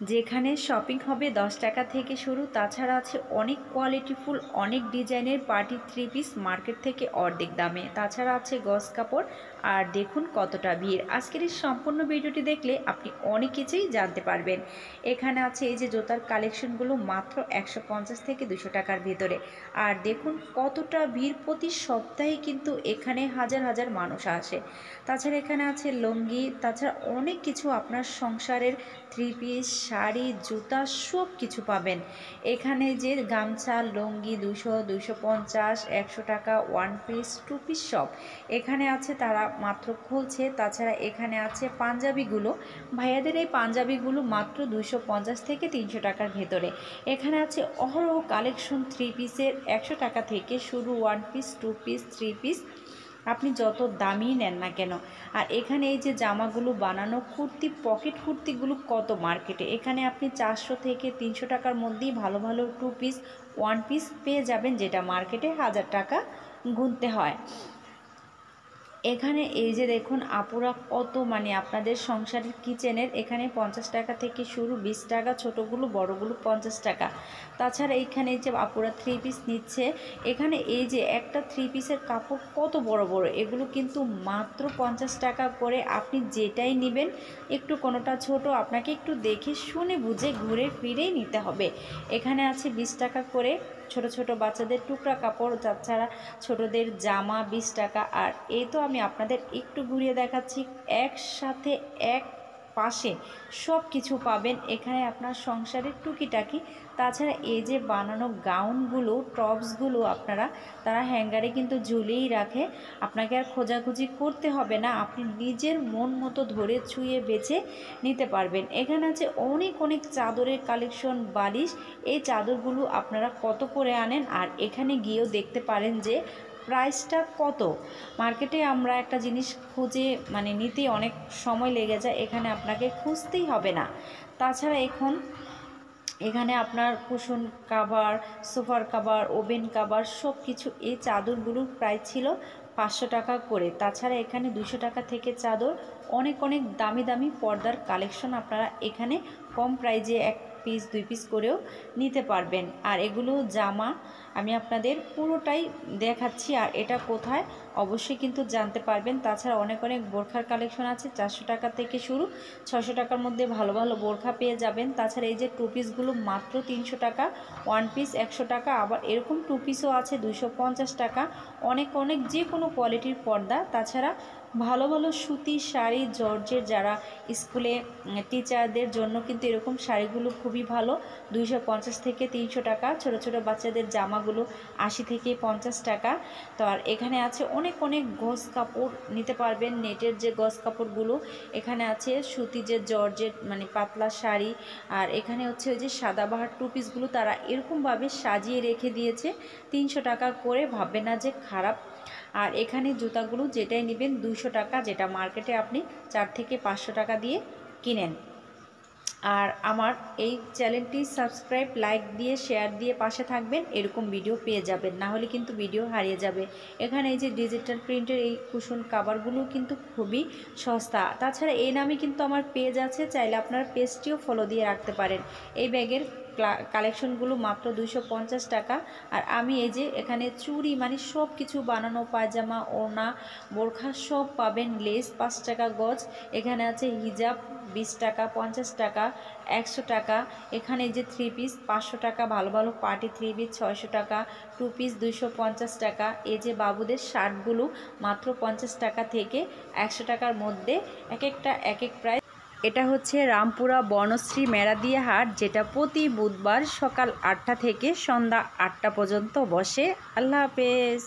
যেখানে শপিং হবে 10 টাকা থেকে শুরু, তাছাড়া আছে অনেক কোয়ালিটিফুল অনেক ডিজাইনের পার্টি থ্রি পিস মার্কেট থেকে অর্ধেক দামে। তাছাড়া আছে গজ কাপড়। আর দেখুন কতটা ভিড়। আজকের এই সম্পূর্ণ ভিডিওটি দেখলে আপনি অনেক কিছুই জানতে পারবেন। এখানে আছে এই যে জুতার কালেকশনগুলো মাত্র 150 থেকে 200 টাকার ভিতরে। আর দেখুন কতটা ভিড়, প্রতি সপ্তাহে কিন্তু এখানে হাজার হাজার মানুষ আসে। তাছাড়া এখানে আছে লুঙ্গি, তাছাড়া অনেক কিছু আপনার সংসারের থ্রি পিস, শাড়ি, জুতা সব কিছু পাবেন এখানে। যে গামছা, লুঙ্গি 200, 250, 100 টাকা, ওয়ান পিস, টু পিস সব এখানে আছে, তারা মাত্র খুলছে। তাছাড়া এখানে আছে পাঞ্জাবিগুলো, ভাইয়াদের এই পাঞ্জাবিগুলো মাত্র 250 থেকে 300 টাকার ভেতরে। এখানে আছে অহরহ কালেকশন থ্রি পিসের, 100 টাকা থেকে শুরু, one piece, two piece, three piece, আপনি যত দামি নেন না কেন। আর এখানে এই যে জামাগুলো বানানো কুর্তি, পকেট কুর্তিগুলো কত মার্কেটে, এখানে আপনি 400 থেকে 300 টাকার মধ্যেই ভালো ভালো টু পিস, ওয়ান পিস পেয়ে যাবেন, যেটা মার্কেটে 1000 টাকা গুনতে হয়। এখানে এই যে দেখুন আপুরা কত আপনাদের সংসারের কিচেনের, এখানে 50 টাকা থেকে শুরু, 20 টাকা ছোটোগুলো, বড়গুলো 50 টাকা। তাছাড়া এইখানে এই যে আপুরা থ্রি পিস নিচ্ছে, এখানে এই যে একটা থ্রি পিসের কাপড় কত বড় বড়, এগুলো কিন্তু মাত্র 50 টাকা করে। আপনি যেটাই নেবেন, একটু কোনোটা ছোট, আপনাকে একটু দেখে শুনে বুঝে ঘুরে ফিরেই নিতে হবে। এখানে আছে 20 টাকা করে ছোট ছোট বাচ্চাদের টুকরা কাপড়, তাছাড়া ছোটদের জামা 20 টাকা। আর এই তো আমি আপনাদের একটু ঘুরিয়ে দেখাচ্ছি, একসাথে এক পাশে সব কিছু পাবেন এখানে আপনার সংসারের টুকিটাকি। তাছাড়া এই যে বানানো গাউনগুলো, টপসগুলো তারা হ্যাঙ্গারে কিন্তু ঝুলিয়েই রাখে, আপনাকে আর খোঁজাখুঁজি করতে হবে না, আপনি নিজের মন মতো ধরে ছুঁয়ে বেছে নিতে পারবেন। এখানে আছে অনেক অনেক চাদরের কালেকশন, বালিশ। এই চাদরগুলো আপনারা কত করে আনেন, আর এখানে গিয়েও দেখতে পারেন যে প্রাইসটা কত। মার্কেটে আমরা একটা জিনিস খুঁজে নিতে অনেক সময় লেগে যায়, এখানে আপনাকে খুঁজতেই হবে না। তাছাড়া এখানে আপনার কুশন কাভার, সোফার কাভার, ওভেন কাভার সব কিছু। এই চাদরগুলোর প্রাইস ছিল 500 টাকা করে। তাছাড়া এখানে 200 টাকা থেকে চাদর, অনেক অনেক দামি দামি পর্দার কালেকশন আপনারা এখানে কম প্রাইজে 1 পিস 2 পিস করেও নিতে পারবেন। আর এগুলো জামা আমি আপনাদের পুরোটাই দেখাচ্ছি, আর এটা কোথায় অবশ্যই কিন্তু জানতে পারবেন। তাছাড়া অনেক অনেক বোরখার কালেকশন আছে, 400 টাকা থেকে শুরু, 600 টাকার মধ্যে ভালো ভালো বোরখা পেয়ে যাবেন। তাছাড়া এই যে টু পিসগুলো মাত্র 300 টাকা, ওয়ান পিস 100 টাকা, আবার এরকম টু পিসও আছে 250 টাকা। অনেক অনেক যে কোনো কোয়ালিটির পর্দা। তাছাড়া ভালো ভালো সুতি শাড়ি, জর্জের, যারা স্কুলে টিচারদের জন্য কিন্তু এরকম শাড়িগুলো খুবই ভালো, 250 থেকে 300 টাকা। ছোট ছোট বাচ্চাদের জামাগুলো 80 থেকে 50 টাকা। তো আর এখানে আছে অনেক অনেক গজ কাপড় নিতে পারবেন, নেটের যে গজ কাপড়গুলো, এখানে আছে সুতি যে জর্জেট পাতলা শাড়ি। আর এখানে হচ্ছে ওই যে সাদাবাহার টু পিসগুলো তারা এরকমভাবে সাজিয়ে রেখে দিয়েছে, 300 টাকা করে, ভাববেন না যে খারাপ। আর এখানে জুতাগুলো যেটাই নেবেন 200 টাকা, যেটা মার্কেটে আপনি 4 থেকে 500 টাকা দিয়ে কিনেন। আর আমার এই চ্যানেলটি সাবস্ক্রাইব, লাইক দিয়ে, শেয়ার দিয়ে পাশে থাকবেন, এরকম ভিডিও পেয়ে যাবেন, না হলে কিন্তু ভিডিও হারিয়ে যাবে। এখানে এই যে ডিজিটাল প্রিন্টের এই কুশন কাভারগুলো কিন্তু খুবই সস্তা। তাছাড়া এই নামে কিন্তু আমার পেজ আছে, চাইলে আপনার পেজটিও ফলো দিয়ে রাখতে পারেন। এই ব্যাগের কালেকশনগুলো মাত্র 250 টাকা। আর আমি এই যে এখানে চুড়ি সব কিছু বানানো, পায়জামা, ওড়না, বোরখা সব পাবেন, লেস 5 টাকা গজ। এখানে আছে হিজাব 20 টাকা, 50 টাকা, 100 টাকা। এখানে এই যে থ্রি পিস 500 টাকা, ভালো ভালো পার্টি থ্রি পিস 600 টাকা, টু পিস 250 টাকা। এই যে বাবুদের শার্টগুলো মাত্র 50 টাকা থেকে 100 টাকার মধ্যে, এক একটা এক এক প্রাইস। এটা হচ্ছে রামপুরা বনশ্রী মেরাদিয়া হাট, যেটা প্রতি বুধবার সকাল 8টা থেকে সন্ধ্যা 8টা পর্যন্ত বসে। আল্লাহ হাফেজ।